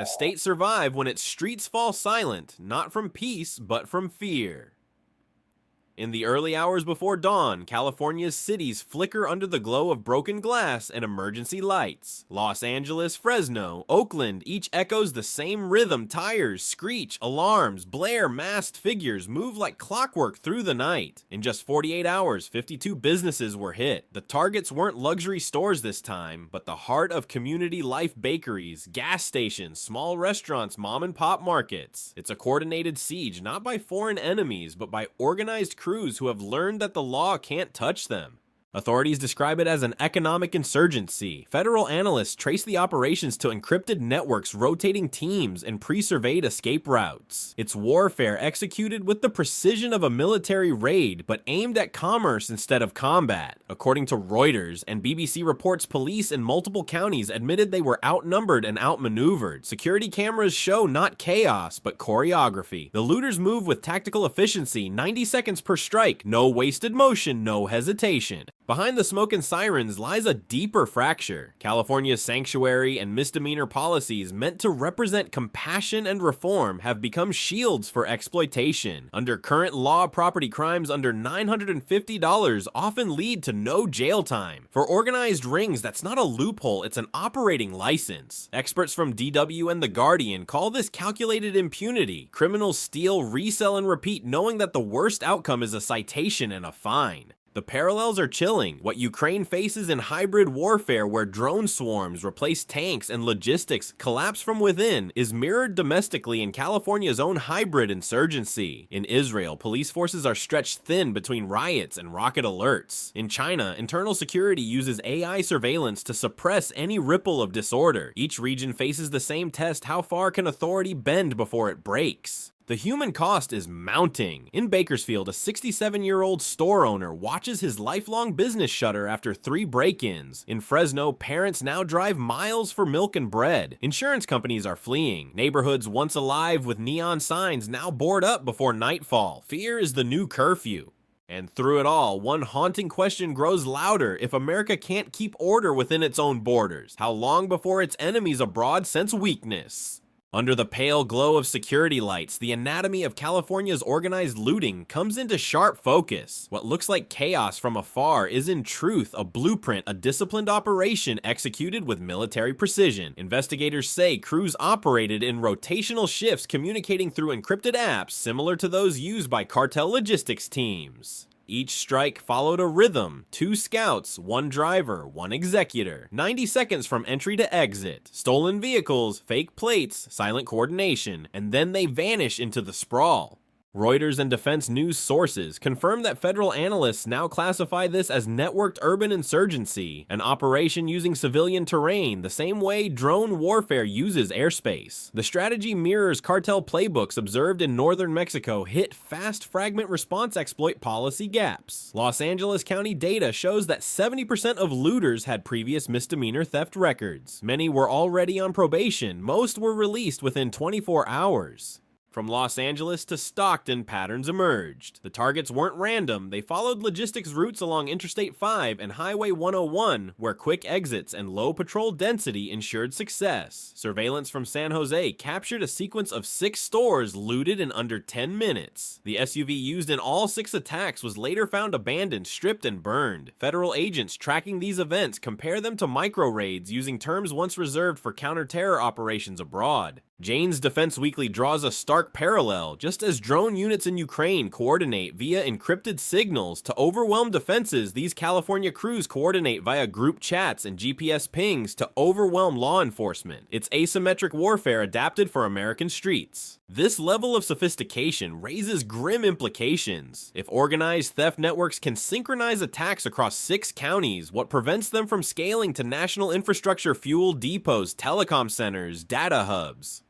states survive when its streets fall silent, not from peace, but from fear. In the early hours before dawn, California's cities flicker under the glow of broken glass and emergency lights. Los Angeles, Fresno, Oakland each echoes the same rhythm. Tires screech, alarms blare, masked figures move like clockwork through the night. In just 48 hours, 52 businesses were hit. The targets weren't luxury stores this time, but the heart of community life: bakeries, gas stations, small restaurants, mom and pop markets. It's a coordinated siege, not by foreign enemies, but by organized crews who have learned that the law can't touch them. Authorities describe it as an economic insurgency. Federal analysts trace the operations to encrypted networks, rotating teams, and pre-surveyed escape routes. It's warfare executed with the precision of a military raid, but aimed at commerce instead of combat. According to Reuters and BBC reports, police in multiple counties admitted they were outnumbered and outmaneuvered. Security cameras show not chaos, but choreography. The looters move with tactical efficiency, 90 seconds per strike, no wasted motion, no hesitation. Behind the smoke and sirens lies a deeper fracture. California's sanctuary and misdemeanor policies meant to represent compassion and reform have become shields for exploitation. Under current law, property crimes under $950 often lead to no jail time. For organized rings, that's not a loophole, it's an operating license. Experts from DW and The Guardian call this calculated impunity. Criminals steal, resell, and repeat, knowing that the worst outcome is a citation and a fine. The parallels are chilling. What Ukraine faces in hybrid warfare, where drone swarms replace tanks and logistics collapse from within, is mirrored domestically in California's own hybrid insurgency. In Israel, police forces are stretched thin between riots and rocket alerts. In China, internal security uses AI surveillance to suppress any ripple of disorder. Each region faces the same test: how far can authority bend before it breaks? The human cost is mounting. In Bakersfield, a 67-year-old store owner watches his lifelong business shutter after 3 break-ins. In Fresno, parents now drive miles for milk and bread. Insurance companies are fleeing. Neighborhoods once alive with neon signs now board up before nightfall. Fear is the new curfew. And through it all, one haunting question grows louder: if America can't keep order within its own borders, how long before its enemies abroad sense weakness? Under the pale glow of security lights, the anatomy of California's organized looting comes into sharp focus. What looks like chaos from afar is in truth a blueprint, a disciplined operation executed with military precision. Investigators say crews operated in rotational shifts, communicating through encrypted apps similar to those used by cartel logistics teams. Each strike followed a rhythm: 2 scouts, 1 driver, 1 executor, 90 seconds from entry to exit, stolen vehicles, fake plates, silent coordination, and then they vanish into the sprawl. Reuters and defense news sources confirm that federal analysts now classify this as networked urban insurgency, an operation using civilian terrain the same way drone warfare uses airspace. The strategy mirrors cartel playbooks observed in northern Mexico hit fast fragment response exploit policy gaps. Los Angeles County data shows that 70% of looters had previous misdemeanor theft records. Many were already on probation, most were released within 24 hours. From Los Angeles to Stockton, patterns emerged. The targets weren't random, they followed logistics routes along Interstate 5 and Highway 101, where quick exits and low patrol density ensured success. Surveillance from San Jose captured a sequence of 6 stores looted in under 10 minutes. The SUV used in all 6 attacks was later found abandoned, stripped, and burned. Federal agents tracking these events compare them to micro-raids, using terms once reserved for counter-terror operations abroad. Jane's Defense Weekly draws a stark parallel. Just as drone units in Ukraine coordinate via encrypted signals to overwhelm defenses, these California crews coordinate via group chats and GPS pings to overwhelm law enforcement. It's asymmetric warfare adapted for American streets. This level of sophistication raises grim implications. If organized theft networks can synchronize attacks across 6 counties, what prevents them from scaling to national infrastructure, fuel depots, telecom centers, data hubs?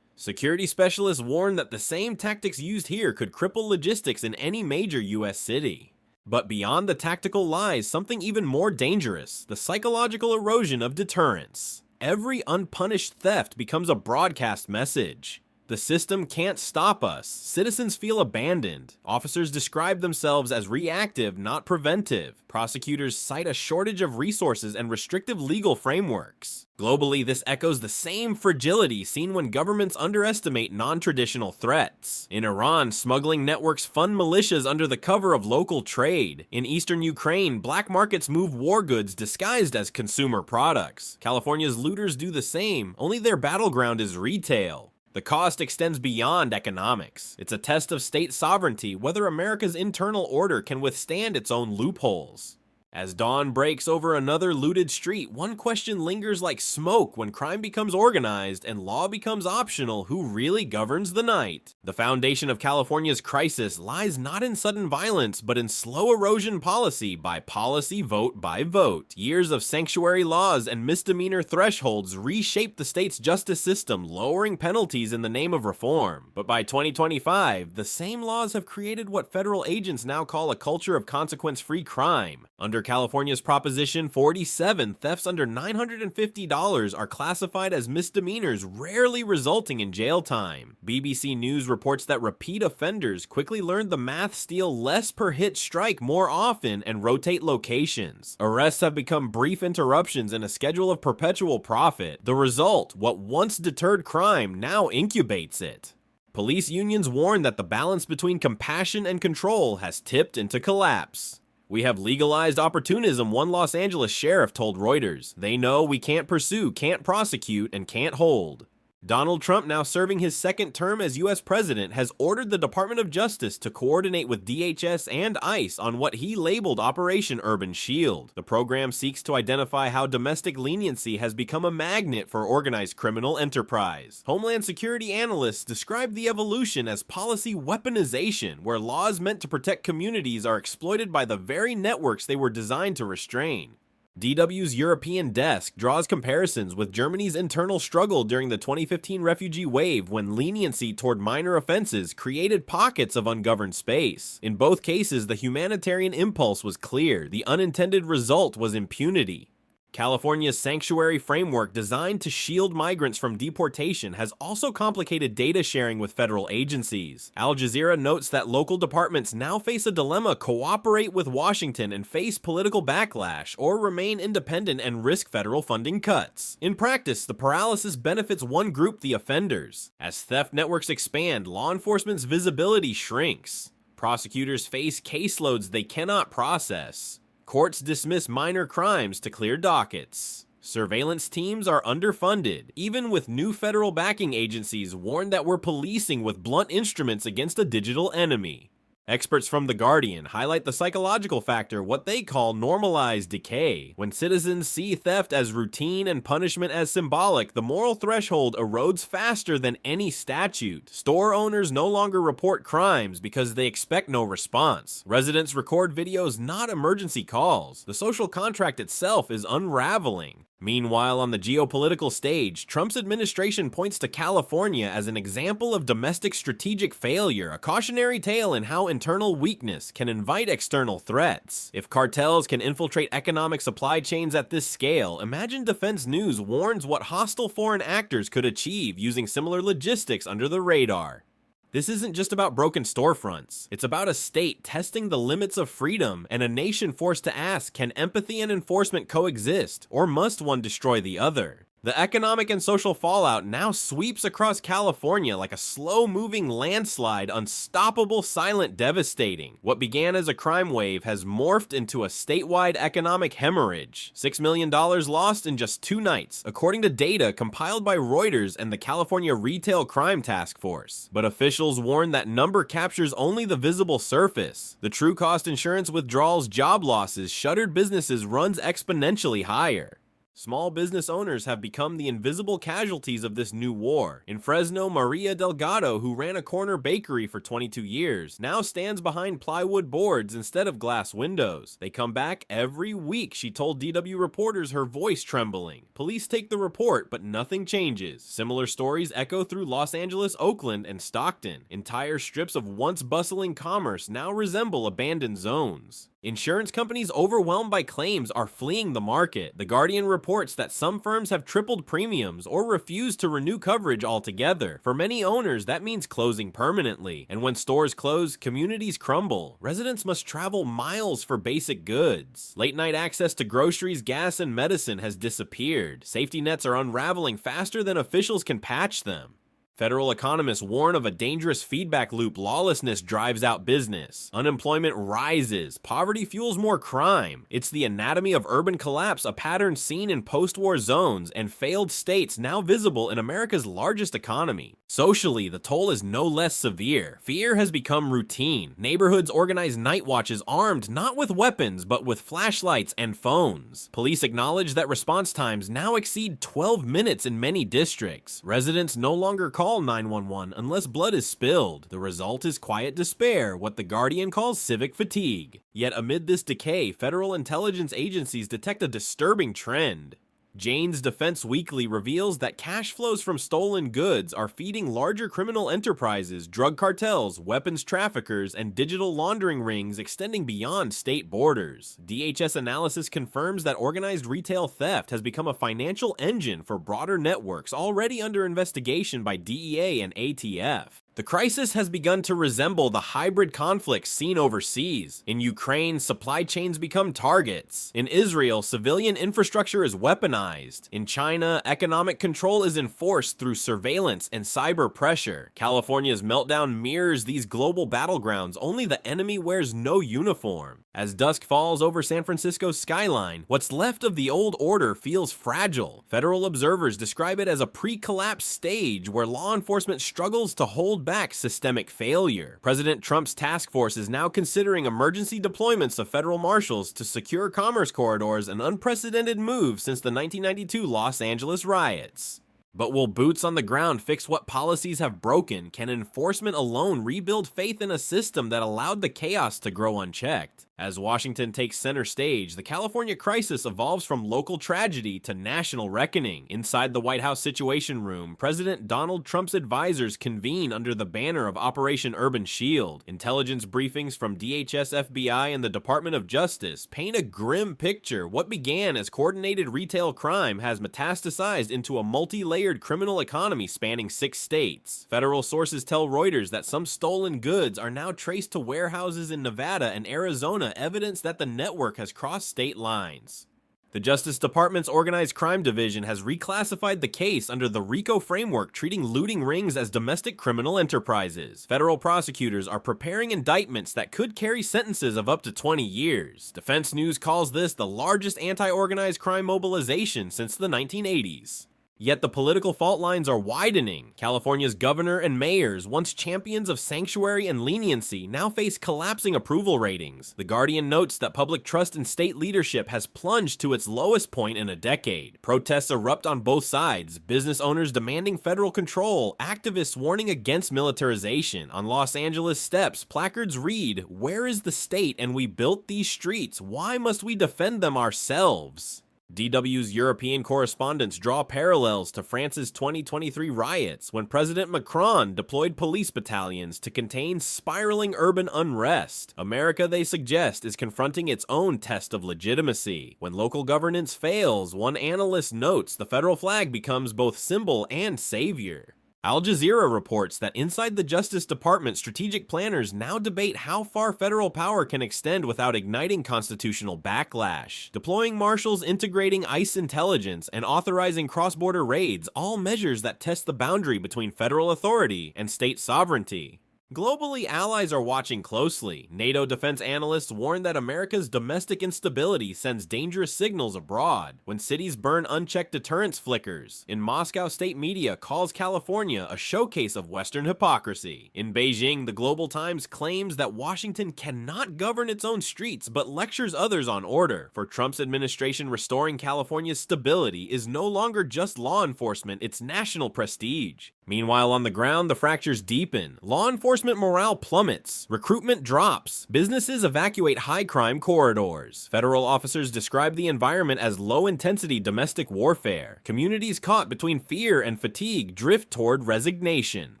Security specialists warn that the same tactics used here could cripple logistics in any major US city. But beyond the tactical lies something even more dangerous: the psychological erosion of deterrence. Every unpunished theft becomes a broadcast message. The system can't stop us. Citizens feel abandoned. Officers describe themselves as reactive, not preventive. Prosecutors cite a shortage of resources and restrictive legal frameworks. Globally, this echoes the same fragility seen when governments underestimate non-traditional threats. In Iran, smuggling networks fund militias under the cover of local trade. In eastern Ukraine, black markets move war goods disguised as consumer products. California's looters do the same, only their battleground is retail. The cost extends beyond economics. It's a test of state sovereignty, whether America's internal order can withstand its own loopholes. As dawn breaks over another looted street, one question lingers like smoke when crime becomes organized and law becomes optional: who really governs the night? The foundation of California's crisis lies not in sudden violence, but in slow erosion policy, vote by vote. Years of sanctuary laws and misdemeanor thresholds reshaped the state's justice system, lowering penalties in the name of reform. But by 2025, the same laws have created what federal agents now call a culture of consequence-free crime. Under California's Proposition 47, thefts under $950 are classified as misdemeanors, rarely resulting in jail time. BBC News reports that repeat offenders quickly learn the math: steal less per hit strike more often and rotate locations. Arrests have become brief interruptions in a schedule of perpetual profit. The result: what once deterred crime now incubates it. Police unions warn that the balance between compassion and control has tipped into collapse. "We have legalized opportunism," one Los Angeles sheriff told Reuters. "They know we can't pursue, can't prosecute, and can't hold." Donald Trump, now serving his second term as U.S. president, has ordered the Department of Justice to coordinate with DHS and ICE on what he labeled Operation Urban Shield. The program seeks to identify how domestic leniency has become a magnet for organized criminal enterprise. Homeland Security analysts describe the evolution as policy weaponization, where laws meant to protect communities are exploited by the very networks they were designed to restrain. DW's European desk draws comparisons with Germany's internal struggle during the 2015 refugee wave, when leniency toward minor offenses created pockets of ungoverned space. In both cases, the humanitarian impulse was clear. The unintended result was impunity. California's sanctuary framework, designed to shield migrants from deportation, has also complicated data sharing with federal agencies. Al Jazeera notes that local departments now face a dilemma: cooperate with Washington and face political backlash, or remain independent and risk federal funding cuts. In practice, the paralysis benefits one group: the offenders. As theft networks expand, law enforcement's visibility shrinks. Prosecutors face caseloads they cannot process. Courts dismiss minor crimes to clear dockets. Surveillance teams are underfunded. Even with new federal backing, agencies warn that we're policing with blunt instruments against a digital enemy. Experts from The Guardian highlight the psychological factor, what they call normalized decay. When citizens see theft as routine and punishment as symbolic, the moral threshold erodes faster than any statute. Store owners no longer report crimes because they expect no response. Residents record videos, not emergency calls. The social contract itself is unraveling. Meanwhile, on the geopolitical stage, Trump's administration points to California as an example of domestic strategic failure, a cautionary tale in how internal weakness can invite external threats. If cartels can infiltrate economic supply chains at this scale, imagine Defense News warns what hostile foreign actors could achieve using similar logistics under the radar. This isn't just about broken storefronts. It's about a state testing the limits of freedom and a nation forced to ask, can empathy and enforcement coexist, or must one destroy the other? The economic and social fallout now sweeps across California like a slow-moving landslide, unstoppable, silent, devastating. What began as a crime wave has morphed into a statewide economic hemorrhage. $6 million lost in just 2 nights, according to data compiled by Reuters and the California Retail Crime Task Force. But officials warn that number captures only the visible surface. The true cost: insurance withdrawals, job losses, shuttered businesses runs exponentially higher. Small business owners have become the invisible casualties of this new war. In Fresno, Maria Delgado, who ran a corner bakery for 22 years, now stands behind plywood boards instead of glass windows. They come back every week, she told DW reporters, her voice trembling. Police take the report, but nothing changes. Similar stories echo through Los Angeles, Oakland, and Stockton. Entire strips of once bustling commerce now resemble abandoned zones. Insurance companies overwhelmed by claims are fleeing the market. The Guardian reports that some firms have tripled premiums or refused to renew coverage altogether. For many owners, that means closing permanently. And when stores close, communities crumble. Residents must travel miles for basic goods. Late-night access to groceries, gas, and medicine has disappeared. Safety nets are unraveling faster than officials can patch them. Federal economists warn of a dangerous feedback loop. Lawlessness drives out business. Unemployment rises. Poverty fuels more crime. It's the anatomy of urban collapse, a pattern seen in post-war zones and failed states now visible in America's largest economy. Socially, the toll is no less severe. Fear has become routine. Neighborhoods organize night watches armed not with weapons, but with flashlights and phones. Police acknowledge that response times now exceed 12 minutes in many districts. Residents no longer call 911 unless blood is spilled. The result is quiet despair, what The Guardian calls civic fatigue. Yet amid this decay, federal intelligence agencies detect a disturbing trend. Jane's Defense Weekly reveals that cash flows from stolen goods are feeding larger criminal enterprises, drug cartels, weapons traffickers, and digital laundering rings extending beyond state borders. DHS analysis confirms that organized retail theft has become a financial engine for broader networks already under investigation by DEA and ATF. The crisis has begun to resemble the hybrid conflicts seen overseas. In Ukraine, supply chains become targets. In Israel, civilian infrastructure is weaponized. In China, economic control is enforced through surveillance and cyber pressure. California's meltdown mirrors these global battlegrounds, only the enemy wears no uniform. As dusk falls over San Francisco's skyline, what's left of the old order feels fragile. Federal observers describe it as a pre-collapse stage where law enforcement struggles to hold back systemic failure. President Trump's task force is now considering emergency deployments of federal marshals to secure commerce corridors, an unprecedented move since the 1992 Los Angeles riots. But will boots on the ground fix what policies have broken? Can enforcement alone rebuild faith in a system that allowed the chaos to grow unchecked? As Washington takes center stage, the California crisis evolves from local tragedy to national reckoning. Inside the White House Situation Room, President Donald Trump's advisors convene under the banner of Operation Urban Shield. Intelligence briefings from DHS, FBI, and the Department of Justice paint a grim picture. What began as coordinated retail crime has metastasized into a multi-layered criminal economy spanning 6 states. Federal sources tell Reuters that some stolen goods are now traced to warehouses in Nevada and Arizona, evidence that the network has crossed state lines. The Justice Department's Organized Crime Division has reclassified the case under the RICO framework, treating looting rings as domestic criminal enterprises. Federal prosecutors are preparing indictments that could carry sentences of up to 20 years. Defense News calls this the largest anti-organized crime mobilization since the 1980s. Yet the political fault lines are widening. California's governor and mayors, once champions of sanctuary and leniency, now face collapsing approval ratings. The Guardian notes that public trust in state leadership has plunged to its lowest point in a decade. Protests erupt on both sides, business owners demanding federal control, activists warning against militarization. On Los Angeles steps, placards read, "Where is the state and we built these streets? Why must we defend them ourselves?" DW's European correspondents draw parallels to France's 2023 riots when President Macron deployed police battalions to contain spiraling urban unrest. America, they suggest, is confronting its own test of legitimacy. When local governance fails, one analyst notes the federal flag becomes both symbol and savior. Al Jazeera reports that inside the Justice Department, strategic planners now debate how far federal power can extend without igniting constitutional backlash. Deploying marshals, integrating ICE intelligence, and authorizing cross-border raids, all measures that test the boundary between federal authority and state sovereignty. Globally, allies are watching closely. NATO defense analysts warn that America's domestic instability sends dangerous signals abroad. When cities burn, unchecked deterrence flickers. In Moscow, state media calls California a showcase of Western hypocrisy. In Beijing, the Global Times claims that Washington cannot govern its own streets, but lectures others on order. For Trump's administration, restoring California's stability is no longer just law enforcement, it's national prestige. Meanwhile, on the ground, the fractures deepen. Law enforcement morale plummets. Recruitment drops. Businesses evacuate high-crime corridors. Federal officers describe the environment as low-intensity domestic warfare. Communities caught between fear and fatigue drift toward resignation.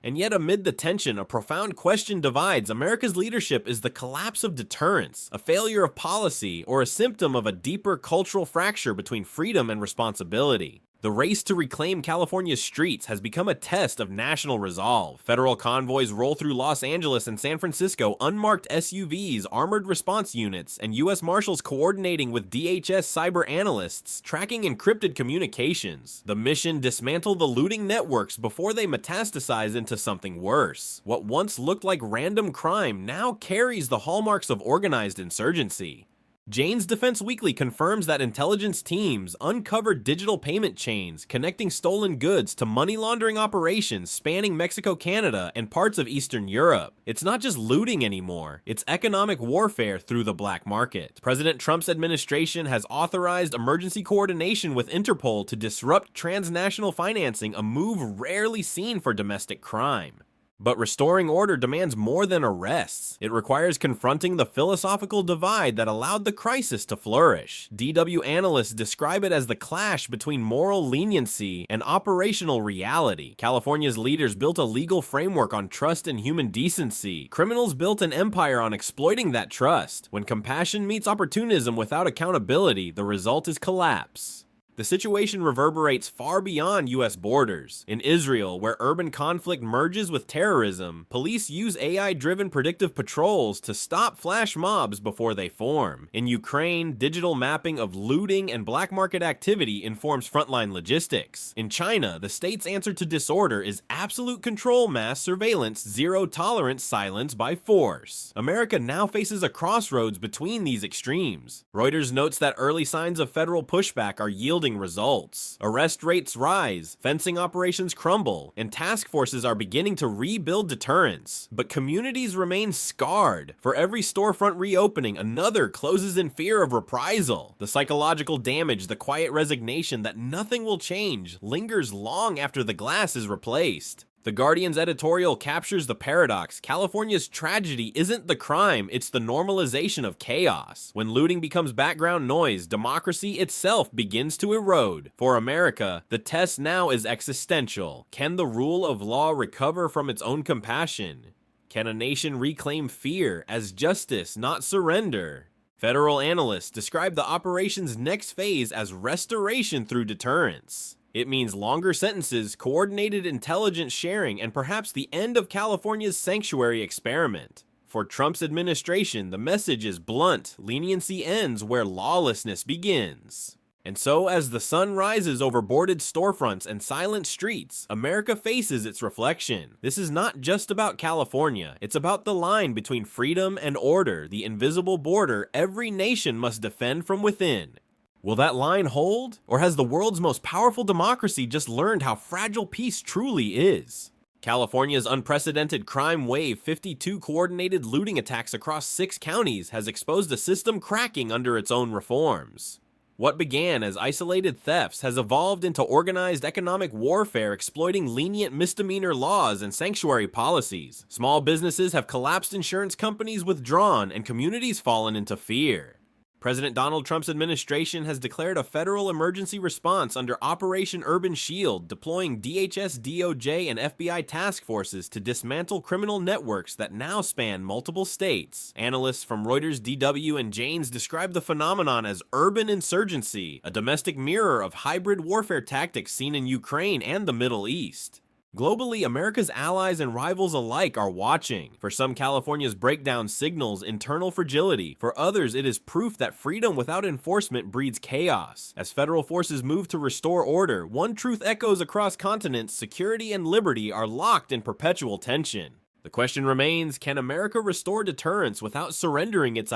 And yet amid the tension, a profound question divides America's leadership. Is the collapse of deterrence a failure of policy or a symptom of a deeper cultural fracture between freedom and responsibility? The race to reclaim California's streets has become a test of national resolve. Federal convoys roll through Los Angeles and San Francisco, unmarked SUVs, armored response units, and U.S. Marshals coordinating with DHS cyber analysts, tracking encrypted communications. The mission: dismantle the looting networks before they metastasize into something worse. What once looked like random crime now carries the hallmarks of organized insurgency. Jane's Defense Weekly confirms that intelligence teams uncovered digital payment chains connecting stolen goods to money laundering operations spanning Mexico, Canada, and parts of Eastern Europe. It's not just looting anymore, it's economic warfare through the black market. President Trump's administration has authorized emergency coordination with Interpol to disrupt transnational financing, a move rarely seen for domestic crime. But restoring order demands more than arrests. It requires confronting the philosophical divide that allowed the crisis to flourish. DW analysts describe it as the clash between moral leniency and operational reality. California's leaders built a legal framework on trust and human decency. Criminals built an empire on exploiting that trust. When compassion meets opportunism without accountability, the result is collapse. The situation reverberates far beyond U.S. borders. In Israel, where urban conflict merges with terrorism, police use AI-driven predictive patrols to stop flash mobs before they form. In Ukraine, digital mapping of looting and black market activity informs frontline logistics. In China, the state's answer to disorder is absolute control, mass surveillance, zero-tolerance silence by force. America now faces a crossroads between these extremes. Reuters notes that early signs of federal pushback are yielding results. Arrest rates rise, fencing operations crumble, and task forces are beginning to rebuild deterrence. But communities remain scarred. For every storefront reopening, another closes in fear of reprisal. The psychological damage, the quiet resignation that nothing will change, lingers long after the glass is replaced. The Guardian's editorial captures the paradox. California's tragedy isn't the crime, it's the normalization of chaos. When looting becomes background noise, democracy itself begins to erode. For America, the test now is existential. Can the rule of law recover from its own compassion? Can a nation reclaim fear as justice, not surrender? Federal analysts describe the operation's next phase as restoration through deterrence. It means longer sentences, coordinated intelligence sharing, and perhaps the end of California's sanctuary experiment. For Trump's administration, the message is blunt: leniency ends where lawlessness begins. And so, as the sun rises over boarded storefronts and silent streets, America faces its reflection. This is not just about California, it's about the line between freedom and order, the invisible border every nation must defend from within. Will that line hold? Or has the world's most powerful democracy just learned how fragile peace truly is? California's unprecedented crime wave, 52 coordinated looting attacks across 6 counties, has exposed a system cracking under its own reforms. What began as isolated thefts has evolved into organized economic warfare exploiting lenient misdemeanor laws and sanctuary policies. Small businesses have collapsed, insurance companies withdrawn, and communities fallen into fear. President Donald Trump's administration has declared a federal emergency response under Operation Urban Shield, deploying DHS, DOJ, and FBI task forces to dismantle criminal networks that now span multiple states. Analysts from Reuters, DW, and Jane's describe the phenomenon as urban insurgency, a domestic mirror of hybrid warfare tactics seen in Ukraine and the Middle East. Globally, America's allies and rivals alike are watching. For some, California's breakdown signals internal fragility. For others, it is proof that freedom without enforcement breeds chaos. As federal forces move to restore order, one truth echoes across continents: security and liberty are locked in perpetual tension. The question remains, can America restore deterrence without surrendering its